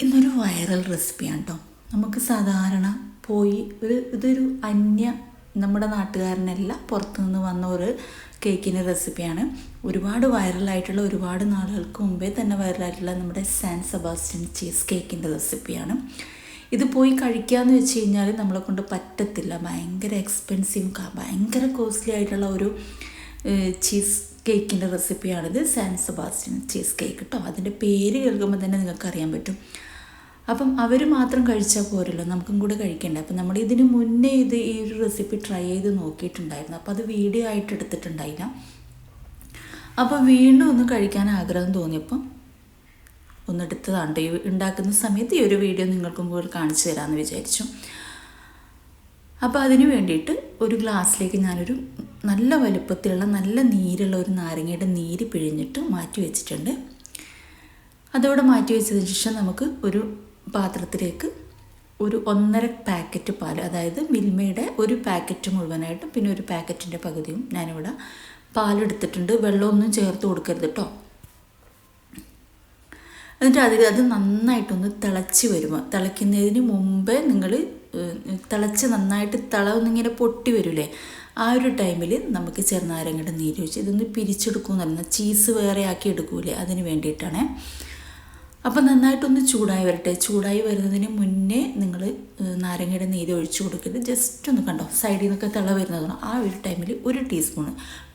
ഇന്നൊരു വൈറൽ റെസിപ്പിയാണ് കേട്ടോ. നമുക്ക് സാധാരണ പോയി ഇതൊരു നമ്മുടെ നാട്ടുകാരനല്ല, പുറത്തുനിന്ന് വന്ന ഒരു കേക്കിൻ്റെ റെസിപ്പിയാണ്. ഒരുപാട് വൈറലായിട്ടുള്ള, ഒരുപാട് നാളുകൾക്ക് മുമ്പേ തന്നെ വൈറലായിട്ടുള്ള നമ്മുടെ സാൻ സെബാസ്റ്റ്യൻ ചീസ് കേക്കിൻ്റെ റെസിപ്പിയാണ്. ഇത് പോയി കഴിക്കാമെന്ന് വെച്ച് കഴിഞ്ഞാൽ നമ്മളെ കൊണ്ട് പറ്റത്തില്ല. ഭയങ്കര എക്സ്പെൻസീവ്, ഭയങ്കര കോസ്റ്റ്ലി ആയിട്ടുള്ള ഒരു ചീസ് കേക്കിൻ്റെ റെസിപ്പിയാണിത്. സാൻ സെബാസ്റ്റ്യൻ ചീസ് കേക്ക് കേട്ടോ. അതിൻ്റെ പേര് കേൾക്കുമ്പോൾ തന്നെ നിങ്ങൾക്ക് അറിയാൻ പറ്റും. അപ്പം അവർ മാത്രം കഴിച്ചാൽ പോരല്ലോ, നമുക്കും കൂടെ കഴിക്കണ്ടേ. അപ്പം നമ്മൾ ഇതിന് മുന്നേ ഈ ഒരു റെസിപ്പി ട്രൈ ചെയ്ത് നോക്കിയിട്ടുണ്ടായിരുന്നു. അപ്പോൾ അത് വീഡിയോ ആയിട്ട് എടുത്തിട്ടുണ്ടായില്ല. അപ്പോൾ വീണ്ടും ഒന്ന് കഴിക്കാൻ ആഗ്രഹം തോന്നിയപ്പം ഒന്നെടുത്തതാണ്. ഈ ഉണ്ടാക്കുന്ന സമയത്ത് ഈ ഒരു വീഡിയോ നിങ്ങൾക്കും കൂടെ കാണിച്ചു തരാമെന്ന് വിചാരിച്ചു. അപ്പോൾ അതിന് വേണ്ടിയിട്ട് ഒരു ഗ്ലാസ്സിലേക്ക് ഞാനൊരു നല്ല വലുപ്പത്തിലുള്ള, നല്ല നീരുള്ള ഒരു നാരങ്ങയുടെ നീര് പിഴിഞ്ഞിട്ട് മാറ്റി വെച്ചിട്ടുണ്ട്. അതോടെ മാറ്റി വെച്ചതിന് ശേഷം നമുക്ക് ഒരു പാത്രത്തിലേക്ക് ഒരു 1.5 പാക്കറ്റ് പാൽ, അതായത് മിൽമയുടെ ഒരു പാക്കറ്റ് മുഴുവനായിട്ടും പിന്നെ ഒരു പാക്കറ്റിൻ്റെ പകുതിയും ഞാനിവിടെ പാലെടുത്തിട്ടുണ്ട്. വെള്ളമൊന്നും ചേർത്ത് കൊടുക്കരുത് കേട്ടോ. എന്നിട്ട് അത് നന്നായിട്ടൊന്ന് തിളച്ച് വരുമ്പോൾ, തിളയ്ക്കുന്നതിന് മുമ്പേ നിങ്ങൾ തിളച്ച് നന്നായിട്ട് ഒന്നിങ്ങനെ പൊട്ടി വരില്ലേ, ആ ഒരു ടൈമിൽ നമുക്ക് ചെറുനാരങ്ങയുടെ നീര് വെച്ച് ഇതൊന്ന് പിരിച്ചെടുക്കുമെന്ന് പറഞ്ഞാൽ ചീസ് വേറെ ആക്കി എടുക്കൂലേ, അതിന് വേണ്ടിയിട്ടാണ്. അപ്പം നന്നായിട്ടൊന്ന് ചൂടായി വരട്ടെ. ചൂടായി വരുന്നതിന് മുന്നേ നിങ്ങൾ നാരങ്ങയുടെ നീര് ഒഴിച്ചു കൊടുക്കരുത്. ജസ്റ്റ് ഒന്ന് കണ്ടോ, സൈഡിൽ നിന്നൊക്കെ തിള വരുന്നതാണ്. ആ ഒരു ടൈമിൽ 1 ടീസ്പൂണ്,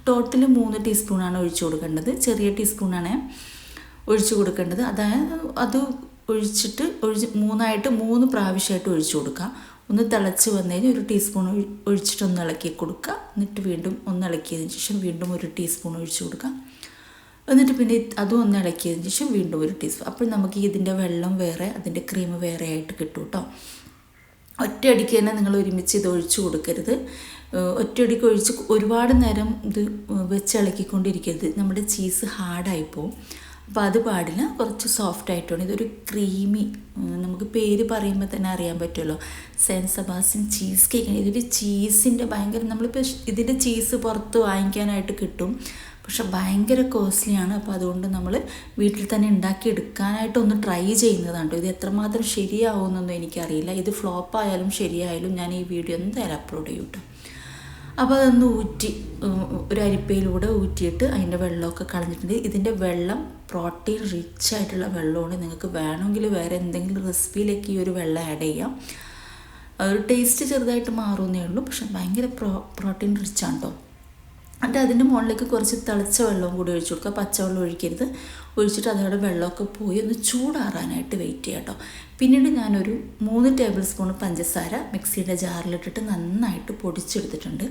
ടോട്ടൽ 3 ടീസ്പൂണാണ് ഒഴിച്ചു കൊടുക്കേണ്ടത്. ചെറിയ ടീസ്പൂണാണ് ഒഴിച്ചു കൊടുക്കേണ്ടത്. അതായത് അത് ഒഴിച്ചിട്ട് 3 പ്രാവശ്യമായിട്ട് ഒഴിച്ചു കൊടുക്കുക. ഒന്ന് തിളച്ച് വന്നതിന് 1 ടീസ്പൂൺ ഒഴിച്ചിട്ട് ഒന്ന് ഇളക്കി കൊടുക്കുക. എന്നിട്ട് വീണ്ടും ഒന്ന് ഇളക്കിയതിന് ശേഷം വീണ്ടും 1 ടീസ്പൂൺ ഒഴിച്ചു കൊടുക്കുക. എന്നിട്ട് പിന്നെ അതും ഒന്ന് ഇളക്കിയതിന് ശേഷം വീണ്ടും 1 ടീസ്പൂൺ. അപ്പോൾ നമുക്ക് ഇതിൻ്റെ വെള്ളം വേറെ, അതിൻ്റെ ക്രീം വേറെ ആയിട്ട് കിട്ടും കേട്ടോ. ഒറ്റയടിക്ക് തന്നെ നിങ്ങൾ ഒരുമിച്ച് ഇത് ഒഴിച്ചു കൊടുക്കരുത്. ഒറ്റയടിക്ക് ഒഴിച്ച് ഒരുപാട് നേരം ഇത് വെച്ച് ഇളക്കിക്കൊണ്ടിരിക്കരുത്. നമ്മുടെ ചീസ് ഹാർഡായിപ്പോവും. അപ്പോൾ അത് പാടില്ല. കുറച്ച് സോഫ്റ്റ് ആയിട്ടാണ്. ഇതൊരു ക്രീമി, നമുക്ക് പേര് പറയുമ്പോൾ തന്നെ അറിയാൻ പറ്റുമല്ലോ, സാൻ സെബാസ്റ്റ്യൻ ചീസ് കേക്ക്. ഇതൊരു ചീസിൻ്റെ ഭയങ്കര, നമ്മളിപ്പോൾ ഇതിൻ്റെ ചീസ് പുറത്ത് വാങ്ങിക്കാനായിട്ട് കിട്ടും, പക്ഷെ ഭയങ്കര കോസ്റ്റ്ലിയാണ്. അപ്പോൾ അതുകൊണ്ട് നമ്മൾ വീട്ടിൽ തന്നെ ഉണ്ടാക്കിയെടുക്കാനായിട്ടൊന്ന് ട്രൈ ചെയ്യുന്നതാണ്. ഇത് എത്രമാത്രം ശരിയാവുമെന്നൊന്നും എനിക്കറിയില്ല. ഇത് ഫ്ലോപ്പായാലും ശരിയായാലും ഞാൻ ഈ വീഡിയോ എന്തായാലും അപ്ലോഡ് ചെയ്യും കേട്ടോ. അപ്പോൾ അതൊന്ന് ഊറ്റി ഒരു അരിപ്പയിലൂടെ ഊറ്റിയിട്ട് അതിൻ്റെ വെള്ളമൊക്കെ കളഞ്ഞിട്ടുണ്ട്. ഇതിൻ്റെ വെള്ളം പ്രോട്ടീൻ റിച്ച് ആയിട്ടുള്ള വെള്ളമാണ്. നിങ്ങൾക്ക് വേണമെങ്കിൽ വേറെ എന്തെങ്കിലും റെസിപ്പിയിലേക്ക് ഈ ഒരു വെള്ളം ആഡ് ചെയ്യാം. ഒരു ടേസ്റ്റ് ചെറുതായിട്ട് മാറുന്നേ ഉള്ളൂ, പക്ഷെ ഭയങ്കര പ്രോട്ടീൻ റിച്ച് ആണ് കേട്ടോ. എന്നിട്ട് അതിൻ്റെ മുകളിലേക്ക് കുറച്ച് തിളച്ച വെള്ളവും കൂടി ഒഴിച്ചു കൊടുക്കുക. പച്ചവെള്ളം ഒഴിക്കരുത്. ഒഴിച്ചിട്ട് അതോടെ വെള്ളമൊക്കെ പോയി ഒന്ന് ചൂടാറാനായിട്ട് വെയിറ്റ് ചെയ്യാം കേട്ടോ. പിന്നീട് ഞാനൊരു 3 ടേബിൾ സ്പൂൺ പഞ്ചസാര മിക്സിയുടെ ജാറിലിട്ടിട്ട് നന്നായിട്ട് പൊടിച്ചെടുത്തിട്ടുണ്ട്.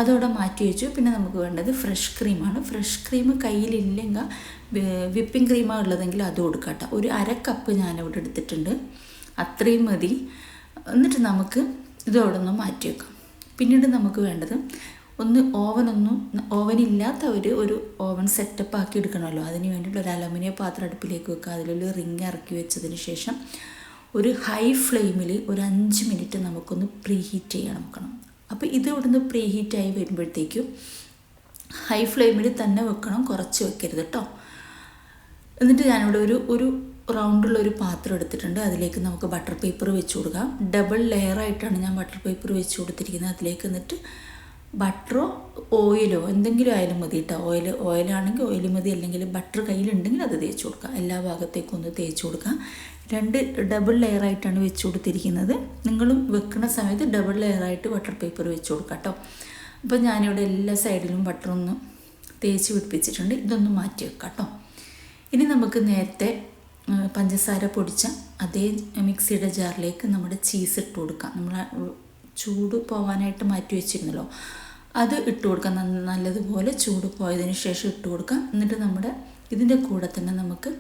അതോടെ മാറ്റി വെച്ചു. പിന്നെ നമുക്ക് വേണ്ടത് ഫ്രഷ് ക്രീമാണ്. ഫ്രഷ് ക്രീം കയ്യിലില്ലെങ്കിൽ വിപ്പിംഗ് ക്രീമാണ് ഉള്ളതെങ്കിൽ അത് കൊടുക്കാം കേട്ടോ. ഒരു 1/2 കപ്പ് ഞാനിവിടെ എടുത്തിട്ടുണ്ട്, അത്രയും മതി. എന്നിട്ട് നമുക്ക് ഇതോടെ ഒന്ന് മാറ്റി വെക്കാം. പിന്നീട് നമുക്ക് വേണ്ടത് ഓവനില്ലാത്തവർ ഒരു ഓവൻ സെറ്റപ്പ് ആക്കി എടുക്കണമല്ലോ. അതിന് വേണ്ടിയിട്ട് ഒരു അലുമിനിയം പാത്രം അടുപ്പിലേക്ക് വെക്കുക. അതിലൊരു റിങ് ഇറക്കി വെച്ചതിന് ശേഷം ഒരു ഹൈ ഫ്ലെയിമിൽ ഒരു 5 മിനിറ്റ് നമുക്കൊന്ന് പ്രീഹീറ്റ് ചെയ്യാൻ നോക്കണം. അപ്പോൾ ഇത് ഇവിടുന്ന് പ്രീഹീറ്റായി വരുമ്പോഴത്തേക്കും ഹൈ ഫ്ലെയിമിൽ തന്നെ വെക്കണം, കുറച്ച് വെക്കരുത് കേട്ടോ. എന്നിട്ട് ഞാനിവിടെ ഒരു റൗണ്ടുള്ള ഒരു പാത്രം എടുത്തിട്ടുണ്ട്. അതിലേക്ക് നമുക്ക് ബട്ടർ പേപ്പർ വെച്ച് കൊടുക്കാം. ഡബിൾ ലെയറായിട്ടാണ് ഞാൻ ബട്ടർ പേപ്പർ വെച്ച് കൊടുത്തിരിക്കുന്നത്. അതിലേക്ക് എന്നിട്ട് ബട്ടറോ ഓയിലോ എന്തെങ്കിലും ആയാലും മതി കേട്ടോ. ഓയിലാണെങ്കിൽ ഓയിൽ മതി, അല്ലെങ്കിൽ ബട്ടർ കയ്യിലുണ്ടെങ്കിൽ അത് തേച്ച് കൊടുക്കുക. എല്ലാ ഭാഗത്തേക്കും ഒന്ന് തേച്ച് കൊടുക്കുക. 2 ഡബിൾ ലെയറായിട്ടാണ് വെച്ച് കൊടുത്തിരിക്കുന്നത്. നിങ്ങളും വെക്കുന്ന സമയത്ത് ഡബിൾ ലെയറായിട്ട് ബട്ടർ പേപ്പർ വെച്ച് കൊടുക്കുക കേട്ടോ. അപ്പോൾ ഞാനിവിടെ എല്ലാ സൈഡിലും ബട്ടറൊന്ന് തേച്ച് പിടിപ്പിച്ചിട്ടുണ്ട്. ഇതൊന്ന് മാറ്റി വെക്കാം കേട്ടോ. ഇനി നമുക്ക് നേരത്തെ പഞ്ചസാര പൊടിച്ച അതേ മിക്സിയുടെ ജാറിലേക്ക് നമ്മുടെ ചീസ് ഇട്ട് കൊടുക്കാം. നമ്മൾ ചൂട് പോകാനായിട്ട് മാറ്റി വെച്ചിരുന്നല്ലോ, അത് ഇട്ട് കൊടുക്കാം. നല്ലതുപോലെ ചൂട് പോയതിന് ശേഷം ഇട്ട് കൊടുക്കാം. എന്നിട്ട് ഇതിൻ്റെ കൂടെ തന്നെ നമുക്ക്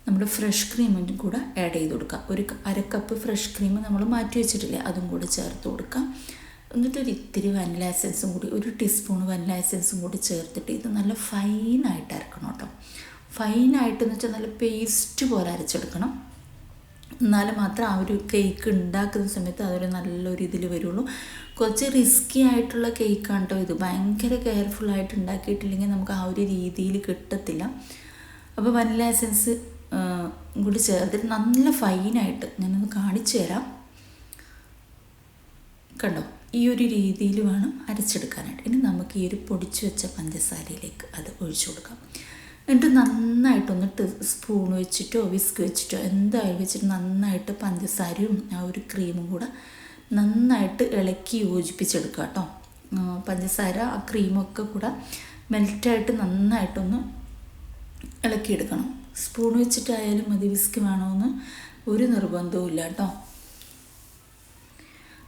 നമ്മുടെ ഫ്രഷ് ക്രീമിൻ്റെ കൂടെ ആഡ് ചെയ്ത് കൊടുക്കാം. ഒരു 1/2 കപ്പ് ഫ്രഷ് ക്രീം നമ്മൾ മാറ്റി വെച്ചിട്ടില്ലേ, അതും കൂടി ചേർത്ത് കൊടുക്കാം. എന്നിട്ട് ഇത്തിരി വനില എസൻസും കൂടി, 1 ടീസ്പൂൺ വനില എസൻസും കൂടി ചേർത്തിട്ട് ഇത് നല്ല ഫൈനായിട്ട് അരക്കണം കേട്ടോ. ഫൈനായിട്ടെന്ന് വെച്ചാൽ നല്ല പേസ്റ്റ് പോലെ അരച്ചെടുക്കണം. എന്നാലും മാത്രം ആ ഒരു കേക്ക് ഉണ്ടാക്കുന്ന സമയത്ത് അതൊരു നല്ലൊരു ഇതിൽ വരുള്ളൂ. കുറച്ച് റിസ്കി ആയിട്ടുള്ള കേക്കാണ് കേട്ടോ ഇത്. ഭയങ്കര കെയർഫുള്ളായിട്ട് ഉണ്ടാക്കിയിട്ടില്ലെങ്കിൽ നമുക്ക് ആ ഒരു രീതിയിൽ കിട്ടത്തില്ല. അപ്പോൾ വനില എസൻസ് കൂടി ചേർത്തിട്ട് നല്ല ഫൈനായിട്ട് ഞാനൊന്ന് കാണിച്ചു തരാം. കണ്ടോ, ഈ ഒരു രീതിയിൽ വേണം അരച്ചെടുക്കാനായിട്ട്. ഇനി നമുക്ക് ഈ ഒരു പൊടിച്ചു വെച്ച പഞ്ചസാരയിലേക്ക് അത് ഒഴിച്ചു കൊടുക്കാം. എന്നിട്ട് നന്നായിട്ടൊന്ന് സ്പൂൺ വെച്ചിട്ടോ വിസ്ക് വെച്ചിട്ടോ എന്തായാലും വെച്ചിട്ട് നന്നായിട്ട് പഞ്ചസാരയും ആ ഒരു ക്രീമും കൂടെ നന്നായിട്ട് ഇളക്കി യോജിപ്പിച്ചെടുക്കുക കേട്ടോ. പഞ്ചസാര ആ ക്രീമൊക്കെ കൂടെ മെൽറ്റായിട്ട് നന്നായിട്ടൊന്ന് ഇളക്കിയെടുക്കണം. സ്പൂൺ വെച്ചിട്ടായാലും മതി, വിസ്ക് വേണമെന്ന് ഒരു നിർബന്ധവും ഇല്ല കേട്ടോ.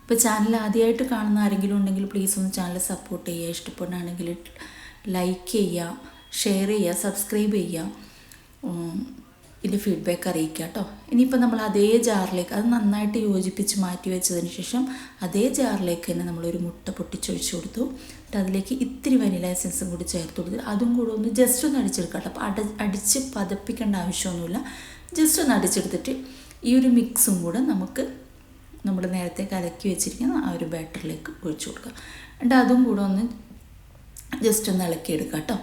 ഇപ്പോൾ ചാനൽ ആദ്യമായിട്ട് കാണുന്ന ആരെങ്കിലും ഉണ്ടെങ്കിൽ പ്ലീസ് ഒന്ന് ചാനൽ സപ്പോർട്ട് ചെയ്യുക. ഇഷ്ടപ്പെടുകയാണെങ്കിൽ ലൈക്ക് ചെയ്യുക, ഷെയർ ചെയ്യുക, സബ്സ്ക്രൈബ് ചെയ്യുക, ഇതിൻ്റെ ഫീഡ്ബാക്ക് അറിയിക്കുക കേട്ടോ. ഇനിയിപ്പോൾ നമ്മൾ അതേ ജാറിലേക്ക് അത് നന്നായിട്ട് യോജിപ്പിച്ച് മാറ്റി വെച്ചതിന് ശേഷം അതേ ജാറിലേക്ക് തന്നെ നമ്മളൊരു മുട്ട പൊട്ടിച്ചൊഴിച്ച് കൊടുത്തു. എന്നിട്ട് അതിലേക്ക് ഇത്തിരി വനില എസൻസും കൂടി ചേർത്ത് കൊടുത്തിട്ട് അതും കൂടെ ഒന്ന് ജസ്റ്റ് ഒന്ന് അടിച്ചെടുക്കാം കേട്ടോ. അപ്പോൾ അടിച്ച് പതപ്പിക്കേണ്ട ആവശ്യമൊന്നുമില്ല. ജസ്റ്റ് ഒന്ന് അടിച്ചെടുത്തിട്ട് ഈ ഒരു മിക്സും കൂടെ നമുക്ക് നമ്മൾ നേരത്തെ കലക്കി വെച്ചിരിക്കുന്ന ആ ഒരു ബാറ്ററിലേക്ക് ഒഴിച്ചു കൊടുക്കുക. എന്നിട്ട് അതും കൂടെ ഒന്ന് ജസ്റ്റ് ഒന്ന് ഇളക്കിയെടുക്കുക കേട്ടോ.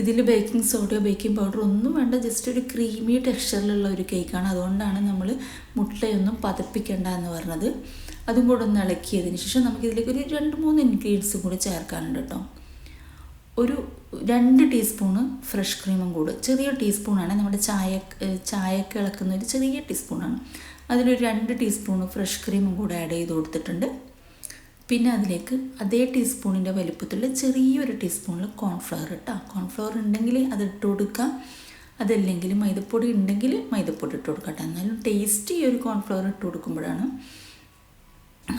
ഇതിൽ ബേക്കിംഗ് സോഡയോ ബേക്കിംഗ് പൗഡറോ ഒന്നും വേണ്ട, ജസ്റ്റ് ഒരു ക്രീമി ടെക്സ്ചറിലുള്ള ഒരു കേക്കാണ്. അതുകൊണ്ടാണ് നമ്മൾ മുട്ടയൊന്നും പതപ്പിക്കേണ്ട എന്ന് പറഞ്ഞത്. അതും കൂടെ ഒന്ന് ഇളക്കിയതിന് ശേഷം നമുക്കിതിലേക്ക് ഒരു 2-3 ഇൻഗ്രീഡിയൻസും കൂടി ചേർക്കാനുണ്ട് കേട്ടോ. ഒരു 2 ടീസ്പൂണ് ഫ്രഷ് ക്രീമും കൂടെ, ചെറിയ ടീസ്പൂണാണ്, നമ്മുടെ ചായക്ക് ഇളക്കുന്ന ഒരു ചെറിയ ടീസ്പൂണാണ്. അതിലൊരു 2 ടീസ്പൂണ് ഫ്രഷ് ക്രീമും കൂടെ ആഡ് ചെയ്ത് കൊടുത്തിട്ടുണ്ട്. പിന്നെ അതിലേക്ക് അതേ ടീസ്പൂണിൻ്റെ വലിപ്പത്തിലുള്ള ചെറിയൊരു ടീസ്പൂണിൽ കോൺഫ്ലവർ ഇട്ടാൽ, കോൺഫ്ലവർ ഉണ്ടെങ്കിൽ അത് ഇട്ട് കൊടുക്കാം, അതല്ലെങ്കിൽ മൈദപ്പൊടി ഉണ്ടെങ്കിൽ മൈദപ്പൊടി ഇട്ട് കൊടുക്കട്ടെ. എന്നാലും ടേസ്റ്റ് ഈ ഒരു കോൺഫ്ലവർ ഇട്ട് കൊടുക്കുമ്പോഴാണ്.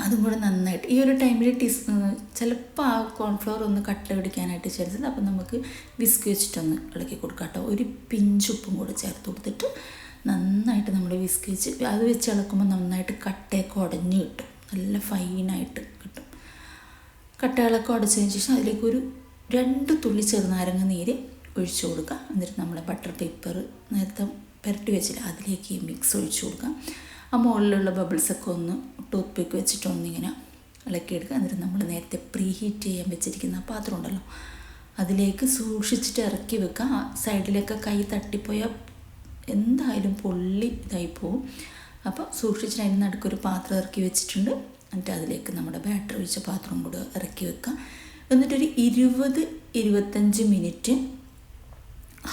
അതും കൂടെ നന്നായിട്ട് ഈ ഒരു ടൈമിൽ ചിലപ്പോൾ ആ കോൺഫ്ലവർ ഒന്ന് കട്ട പിടിക്കാനായിട്ട് ചേർത്തത്. അപ്പോൾ നമുക്ക് വിസ്ക് വെച്ചിട്ടൊന്ന് ഇളക്കി കൊടുക്കാം കേട്ടോ. ഒരു പിഞ്ചുപ്പും കൂടെ ചേർത്ത് കൊടുത്തിട്ട് നന്നായിട്ട് നമ്മൾ വിസ്ക് വെച്ച് അത് വെച്ച് ഇളക്കുമ്പോൾ നന്നായിട്ട് കട്ടയൊക്കെ ഉടഞ്ഞ് കിട്ടും, നല്ല ഫൈനായിട്ട് കിട്ടും. കട്ടകളൊക്കെ ഉടച്ചതിന് ശേഷം അതിലേക്ക് ഒരു 2 തുള്ളി ചെറുനാരങ്ങ നീര് ഒഴിച്ചു കൊടുക്കുക. എന്നിട്ട് നമ്മൾ ബട്ടർ പേപ്പർ നേരത്തെ പുരട്ടി വെച്ചിട്ട് അതിലേക്ക് ഈ മിക്സ് ഒഴിച്ചു കൊടുക്കുക. ആ മുകളിലുള്ള ബബിൾസൊക്കെ ഒന്ന് ടൂത്ത് പിക്ക് വെച്ചിട്ടൊന്നിങ്ങനെ ഇളക്കിയെടുക്കുക. എന്നിട്ട് നമ്മൾ നേരത്തെ പ്രീ ഹീറ്റ് ചെയ്യാൻ വെച്ചിരിക്കുന്ന പാത്രം ഉണ്ടല്ലോ അതിലേക്ക് സൂക്ഷിച്ചിട്ട് ഇറക്കി വെക്കുക. ആ സൈഡിലൊക്കെ കൈ തട്ടിപ്പോയാൽ എന്തായാലും പൊള്ളി ഇതായി പോവും. അപ്പോൾ സൂക്ഷിച്ചിട്ട് അതിന് നടുക്കൊരു പാത്രം ഇറക്കി വെച്ചിട്ടുണ്ട്. എന്നിട്ട് അതിലേക്ക് നമ്മുടെ ബാറ്ററി ഒഴിച്ച പാത്രം കൂടെ ഇറക്കി വെക്കാം. എന്നിട്ടൊരു 20-25 മിനിറ്റ്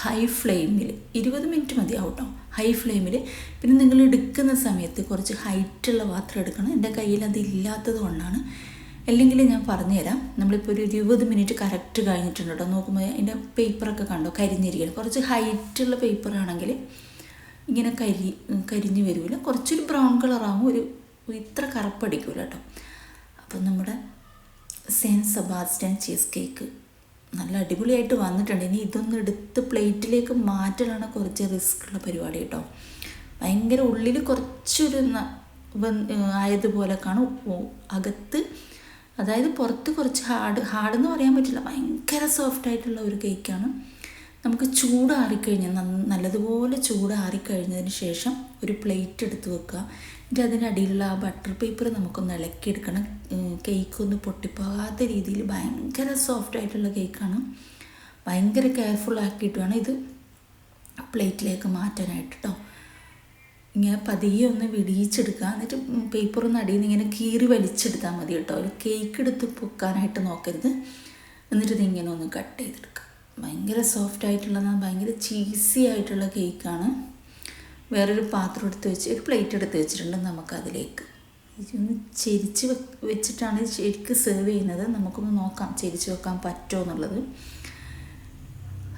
ഹൈ ഫ്ലെയിമിൽ, 20 മിനിറ്റ് മതിയാവും കേട്ടോ ഹൈ ഫ്ലെയിമിൽ. പിന്നെ നിങ്ങൾ എടുക്കുന്ന സമയത്ത് കുറച്ച് ഹൈറ്റുള്ള പാത്രം എടുക്കണം. എൻ്റെ കയ്യിൽ അതില്ലാത്തത് കൊണ്ടാണ്, അല്ലെങ്കിൽ ഞാൻ പറഞ്ഞുതരാം. നമ്മളിപ്പോൾ ഒരു 20 മിനിറ്റ് കറക്റ്റ് കഴിഞ്ഞിട്ടുണ്ട് കേട്ടോ. നോക്കുമ്പോൾ അതിൻ്റെ പേപ്പറൊക്കെ കണ്ടോ കരിഞ്ഞിരിക്കണം. കുറച്ച് ഹൈറ്റുള്ള പേപ്പറാണെങ്കിൽ ഇങ്ങനെ കരിഞ്ഞ് വരില്ല, കുറച്ചൊരു ബ്രൗൺ കളറാകും, ഒരു ഇത്ര കറുപ്പടിക്കില്ല കേട്ടോ. അപ്പം നമ്മുടെ സെയിൻറ്റ് സെബാസ്റ്റ്യൻ ചീസ് കേക്ക് നല്ല അടിപൊളിയായിട്ട് വന്നിട്ടുണ്ട്. ഇനി ഇതൊന്നും എടുത്ത് പ്ലേറ്റിലേക്ക് മാറ്റലാണ് കുറച്ച് റിസ്ക് ഉള്ള പരിപാടി കേട്ടോ. ഭയങ്കര ഉള്ളിൽ കുറച്ചൊരു ആയതുപോലെ കാണും, അകത്ത് അതായത് പുറത്ത് കുറച്ച് ഹാർഡെന്ന് പറയാൻ പറ്റില്ല, ഭയങ്കര സോഫ്റ്റായിട്ടുള്ള ഒരു കേക്കാണ്. നമുക്ക് ചൂടാറിക്കഴിഞ്ഞാൽ നല്ലതുപോലെ ചൂടാറിക്കഴിഞ്ഞതിന് ശേഷം ഒരു പ്ലേറ്റ് എടുത്ത് വെക്കുക. എന്നിട്ട് അതിൻ്റെ അടിയിലുള്ള ആ ബട്ടർ പേപ്പർ നമുക്കൊന്ന് ഇളക്കിയെടുക്കണം. കേക്കൊന്ന് പൊട്ടിപ്പോകാത്ത രീതിയിൽ ഭയങ്കര സോഫ്റ്റായിട്ടുള്ള കേക്കാണ്. ഭയങ്കര കെയർഫുൾ ആക്കിയിട്ട് വേണം ഇത് പ്ലേറ്റിലേക്ക് മാറ്റാനായിട്ട് കേട്ടോ. ഇങ്ങനെ പതിയെ ഒന്ന് വിടിയിച്ചെടുക്കുക. എന്നിട്ട് പേപ്പറൊന്ന് അടിയിൽ നിന്ന് ഇങ്ങനെ കീറി വലിച്ചെടുത്താൽ മതി കേട്ടോ. ഒരു കേക്ക് എടുത്ത് പൊക്കാനായിട്ട് നോക്കരുത്. എന്നിട്ട് ഇതിങ്ങനെ ഒന്ന് കട്ട് ചെയ്തെടുക്കുക. ഭയങ്കര സോഫ്റ്റ് ആയിട്ടുള്ളതാണ്, ഭയങ്കര ചീസി ആയിട്ടുള്ള കേക്കാണ്. വേറൊരു പാത്രം എടുത്ത് വെച്ച് ഒരു പ്ലേറ്റ് എടുത്ത് വെച്ചിട്ടുണ്ട്. നമുക്കതിലേക്ക് ഒന്ന് ചെരിച്ച് വെച്ചിട്ടാണ് ശരിക്കും സെർവ് ചെയ്യുന്നത്. നമുക്കൊന്ന് നോക്കാം ചെരിച്ച് വെക്കാൻ പറ്റുമോ എന്നുള്ളത്.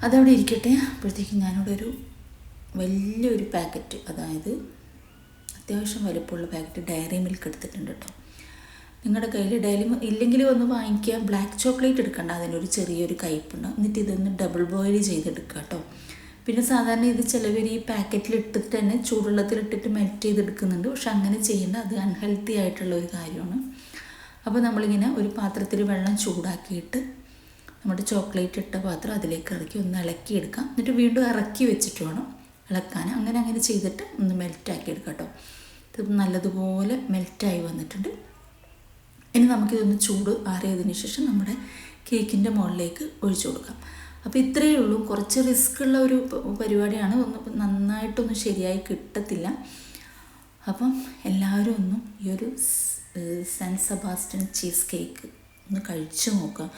അതവിടെ ഇരിക്കട്ടെ. അപ്പോഴത്തേക്കും ഞാനിവിടെ ഒരു വലിയൊരു പാക്കറ്റ്, അതായത് അത്യാവശ്യം വലുപ്പമുള്ള പാക്കറ്റ് ഡയറി മിൽക്ക് എടുത്തിട്ടുണ്ട് കേട്ടോ. നിങ്ങളുടെ കയ്യിൽ ഡയറി ഇല്ലെങ്കിൽ ഒന്ന് വാങ്ങിക്കുക. ബ്ലാക്ക് ചോക്ലേറ്റ് എടുക്കണ്ട, അതിനൊരു ചെറിയൊരു കയ്പുണ്ട്. എന്നിട്ട് ഇതൊന്ന് ഡബിൾ ബോയിൽ ചെയ്തെടുക്കുക കേട്ടോ. പിന്നെ സാധാരണ ഇത് ചിലവർ ഈ പാക്കറ്റിലിട്ടിട്ട് തന്നെ ചൂടുവെള്ളത്തിലിട്ടിട്ട് മെൽറ്റ് ചെയ്തെടുക്കുന്നുണ്ട്. പക്ഷെ അങ്ങനെ ചെയ്യേണ്ട, അത് അൺഹെൽത്തി ആയിട്ടുള്ള ഒരു കാര്യമാണ്. അപ്പോൾ നമ്മളിങ്ങനെ ഒരു പാത്രത്തിൽ വെള്ളം ചൂടാക്കിയിട്ട് നമ്മുടെ ചോക്ലേറ്റ് ഇട്ട പാത്രം അതിലേക്ക് ഇറക്കി ഒന്ന് ഇളക്കിയെടുക്കാം. എന്നിട്ട് വീണ്ടും ഇറക്കി വെച്ചിട്ട് വേണം ഇളക്കാൻ. അങ്ങനെ ചെയ്തിട്ട് ഒന്ന് മെൽറ്റാക്കി എടുക്കാം കേട്ടോ. ഇത് നല്ലതുപോലെ മെൽറ്റായി വന്നിട്ടുണ്ട്. ഇനി നമുക്കിതൊന്ന് ചൂട് ആറിയതിന് ശേഷം നമ്മുടെ കേക്കിൻ്റെ മുകളിലേക്ക് ഒഴിച്ചു കൊടുക്കാം. അപ്പോൾ ഇത്രയേ ഉള്ളൂ. കുറച്ച് റിസ്ക് ഉള്ള ഒരു പരിപാടിയാണ്. നന്നായിട്ടൊന്നും ശരിയായി കിട്ടത്തില്ല. അപ്പം എല്ലാവരും ഒന്നും ഈ ഒരു സെൻറ്റ് സെബാസ്റ്റ്യൻ ചീസ് കേക്ക് ഒന്ന് കഴിച്ചു നോക്കാം.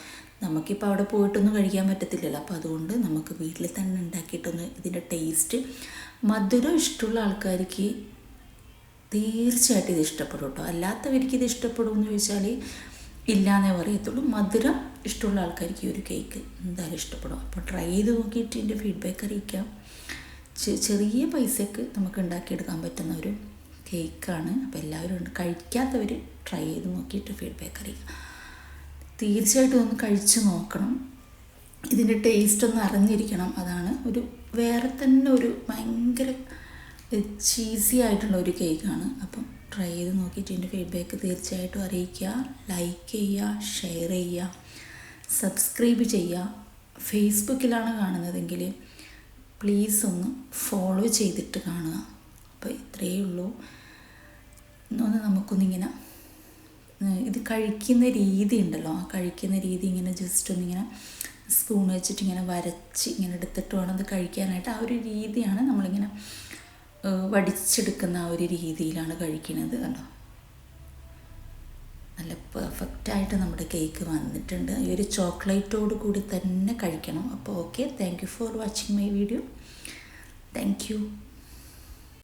നമുക്കിപ്പോൾ അവിടെ പോയിട്ടൊന്നും കഴിക്കാൻ പറ്റത്തില്ലല്ലോ. അപ്പോൾ അതുകൊണ്ട് നമുക്ക് വീട്ടിൽ തന്നെ ഉണ്ടാക്കിയിട്ടൊന്ന് ഇതിൻ്റെ ടേസ്റ്റ്, മധുരം ഇഷ്ടമുള്ള ആൾക്കാർക്ക് തീർച്ചയായിട്ടും ഇത് ഇഷ്ടപ്പെടും കേട്ടോ. അല്ലാത്തവർക്ക് ഇത് ഇഷ്ടപ്പെടുമെന്ന് ചോദിച്ചാൽ ഇല്ലയെന്നേ പറയത്തുള്ളൂ. മധുരം ഇഷ്ടമുള്ള ആൾക്കാർക്ക് ഈ ഒരു കേക്ക് എന്തായാലും ഇഷ്ടപ്പെടും. അപ്പോൾ ട്രൈ ചെയ്ത് നോക്കിയിട്ട് ഇതിൻ്റെ ഫീഡ്ബാക്ക് അറിയിക്കാം. ചെറിയ പൈസയ്ക്ക് നമുക്ക് ഉണ്ടാക്കിയെടുക്കാൻ പറ്റുന്ന ഒരു കേക്കാണ്. അപ്പോൾ എല്ലാവരും കഴിക്കാത്തവർ ട്രൈ ചെയ്ത് നോക്കിയിട്ട് ഫീഡ്ബാക്ക് അറിയിക്കുക. തീർച്ചയായിട്ടും ഒന്ന് കഴിച്ച് നോക്കണം. ഇതിൻ്റെ ടേസ്റ്റ് ഒന്ന് അറിഞ്ഞിരിക്കണം. അതാണ് ഒരു വേറെ തന്നെ ഒരു ഭയങ്കര ചീസി ആയിട്ടുള്ള ഒരു കേക്കാണ്. അപ്പം ട്രൈ ചെയ്ത് നോക്കിയിട്ട് ഇതിൻ്റെ ഫീഡ്ബാക്ക് തീർച്ചയായിട്ടും അറിയിക്കുക. ലൈക്ക് ചെയ്യുക, ഷെയർ ചെയ്യുക, സബ്സ്ക്രൈബ് ചെയ്യുക. ഫേസ്ബുക്കിലാണ് കാണുന്നതെങ്കിൽ പ്ലീസ് ഒന്ന് ഫോളോ ചെയ്തിട്ട് കാണുക. അപ്പോൾ ഇത്രയേ ഉള്ളൂ. ഒന്ന് നമുക്കൊന്നിങ്ങനെ ഇത് കഴിക്കുന്ന രീതി ഉണ്ടല്ലോ, ആ കഴിക്കുന്ന രീതി ഇങ്ങനെ ജസ്റ്റ് ഒന്നിങ്ങനെ സ്പൂൺ വെച്ചിട്ട് ഇങ്ങനെ വരച്ച് ഇങ്ങനെ എടുത്തിട്ട് വേണം അത് കഴിക്കാനായിട്ട്. ആ ഒരു രീതിയാണ് നമ്മളിങ്ങനെ വടിച്ചെടുക്കുന്ന ആ ഒരു രീതിയിലാണ് കഴിക്കുന്നത്. കണ്ടോ, നല്ല പെർഫെക്റ്റായിട്ട് നമ്മുടെ കേക്ക് വന്നിട്ടുണ്ട്. ഈ ഒരു ചോക്ലേറ്റോട് കൂടി തന്നെ കഴിക്കണം. അപ്പോൾ okay, thank you for watching my video. Thank you.